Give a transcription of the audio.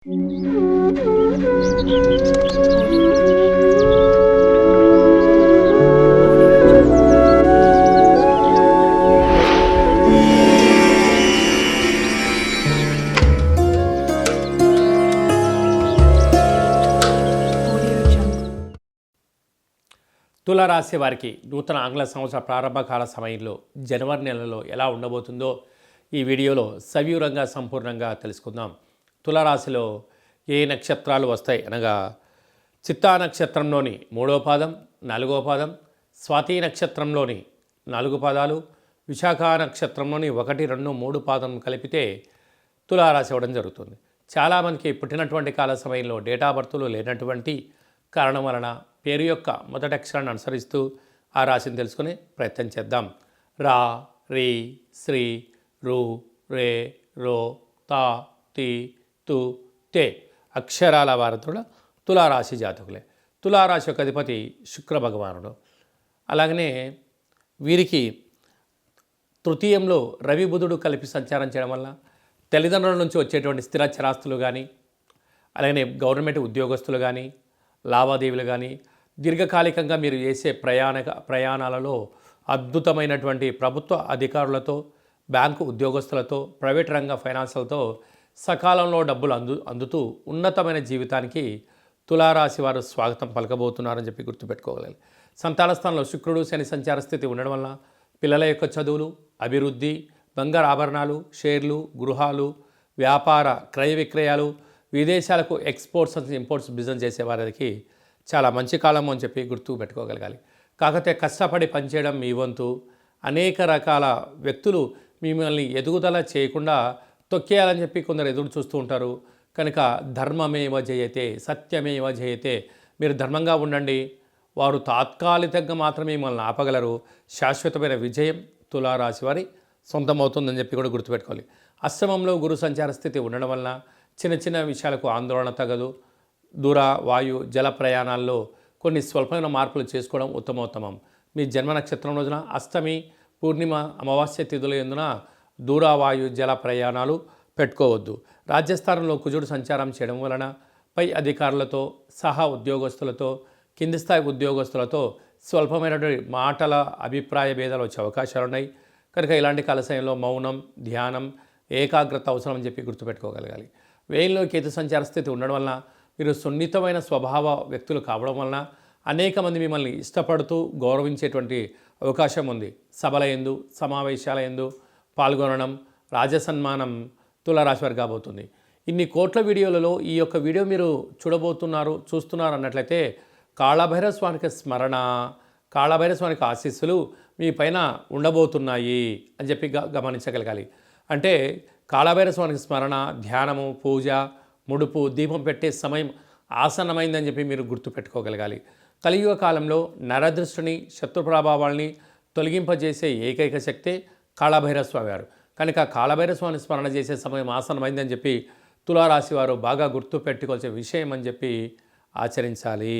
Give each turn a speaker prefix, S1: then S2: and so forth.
S1: తులారాశి వారికి నూతన ఆంగ్ల సంవత్సర ప్రారంభకాల సమయంలో జనవరి నెలలో ఎలా ఉండబోతుందో ఈ వీడియోలో సవివరంగా సంపూర్ణంగా తెలుసుకుందాం. తులారాశిలో ఏ నక్షత్రాలు వస్తాయి అనగా చిత్తా నక్షత్రంలోని 3వ పాదం, 4వ పాదం, స్వాతి నక్షత్రంలోని 4 పాదాలు, విశాఖ నక్షత్రంలోని 1, 2, 3 పాదం కలిపితే తులారాశి అవ్వడం జరుగుతుంది. చాలామందికి పుట్టినటువంటి కాల సమయంలో డేటా బర్త్లు లేనటువంటి కారణం వలన పేరు యొక్క మొదటి అక్షరాన్ని అనుసరిస్తూ ఆ రాశిని తెలుసుకునే ప్రయత్నం చేద్దాం. రా, రీ, శ్రీ, రు, రే, రో, తా, తి, తు, తే అక్షరాల వారతుల తులారాశి జాతకులే. తులారాశి యొక్క అధిపతి శుక్ర భగవానుడు. అలాగనే వీరికి తృతీయంలో రవి బుధుడు కలిపి సంచారం చేయడం వల్ల తల్లిదండ్రుల నుంచి వచ్చేటువంటి స్థిర చరాస్తులు కానీ, అలాగనే గవర్నమెంట్ ఉద్యోగస్తులు కానీ, లావాదేవీలు కానీ, దీర్ఘకాలికంగా మీరు చేసే ప్రయాణాలలో అద్భుతమైనటువంటి ప్రభుత్వ అధికారులతో, బ్యాంకు ఉద్యోగస్తులతో, ప్రైవేట్ రంగ ఫైనాన్సులతో సకాలంలో డబ్బులు అందుతూ ఉన్నతమైన జీవితానికి తులారాశి వారు స్వాగతం పలకబోతున్నారని చెప్పి గుర్తుపెట్టుకోగలగాలి. సంతాన స్థానంలో శుక్రుడు శని సంచార స్థితి ఉండడం వల్ల పిల్లల యొక్క చదువులు, అభివృద్ధి, బంగారు ఆభరణాలు, షేర్లు, గృహాలు, వ్యాపార క్రయ విక్రయాలు, విదేశాలకు ఎక్స్పోర్ట్స్ అండ్ ఇంపోర్ట్స్ బిజినెస్ చేసే వారికి చాలా మంచి కాలం అని చెప్పి గుర్తు పెట్టుకోగలగాలి. కాకపోతే కష్టపడి పనిచేయడం మీ వంతు. అనేక రకాల వ్యక్తులు మిమ్మల్ని ఎదుగుదల చేయకుండా తొక్కేయాలని చెప్పి కొందరు ఎదురు చూస్తూ ఉంటారు. కనుక ధర్మమేవ జయతే, సత్యమేవ జయతే. మీరు ధర్మంగా ఉండండి. వారు తాత్కాలికంగా మాత్రమే మిమ్మల్ని ఆపగలరు. శాశ్వతమైన విజయం తులారాశి వారి సొంతమవుతుందని చెప్పి కూడా గుర్తుపెట్టుకోవాలి. అష్టమంలో గురు సంచార స్థితి ఉండడం వలన చిన్న చిన్న విషయాలకు ఆందోళన తగదు. దూర, వాయు, జల ప్రయాణాల్లో కొన్ని స్వల్పమైన మార్పులు చేసుకోవడం ఉత్తమోత్తమం. మీ జన్మ నక్షత్రం రోజున అష్టమి, పూర్ణిమ, అమావాస్య తిథుల యందున దూర, వాయు, జల ప్రయాణాలు పెట్టుకోవద్దు. రాజ్యస్థానంలో కుజుడు సంచారం చేయడం వలన పై అధికారులతో, సహా ఉద్యోగస్తులతో, కింది స్థాయి ఉద్యోగస్తులతో స్వల్పమైనటువంటి మాటల అభిప్రాయ భేదాలు వచ్చే అవకాశాలు ఉన్నాయి. కనుక ఇలాంటి కాల సమయంలో మౌనం, ధ్యానం, ఏకాగ్రత అవసరం అని చెప్పి గుర్తుపెట్టుకోగలగాలి. వేయిల్లో కేతు సంచార స్థితి ఉండడం వలన మీరు సున్నితమైన స్వభావ వ్యక్తులు కావడం వలన అనేక మంది మిమ్మల్ని ఇష్టపడుతూ గౌరవించేటువంటి అవకాశం ఉంది. సభల యందు, సమావేశాల యందు పాల్గొనడం, రాజసన్మానం తులారాశి వారికి కాబోతుంది. ఇన్ని కోట్ల వీడియోలలో ఈ యొక్క వీడియో మీరు చూస్తున్నారు అన్నట్లయితే కాళభైరవ స్వామికి స్మరణ, కాళభైరవ స్వామికి ఆశీస్సులు మీ పైన ఉండబోతున్నాయి అని చెప్పి గమనించగలగాలి. అంటే కాళభైరవ స్వామికి స్మరణ, ధ్యానము, పూజ, ముడుపు, దీపం పెట్టే సమయం ఆసన్నమైందని చెప్పి మీరు గుర్తుపెట్టుకోగలగాలి. కలియుగ కాలంలో నరదృష్టిని, శత్రు ప్రభావాల్ని తొలగింపజేసే ఏకైక శక్తే కాళభైరవ స్వామి వారు. కనుక కాళభైరవ స్వామిని స్మరణ చేసే సమయం ఆసన్నమైందని చెప్పి తులారాశి వారు బాగా గుర్తుపెట్టుకోవాల్సిన విషయం అని చెప్పి ఆచరించాలి.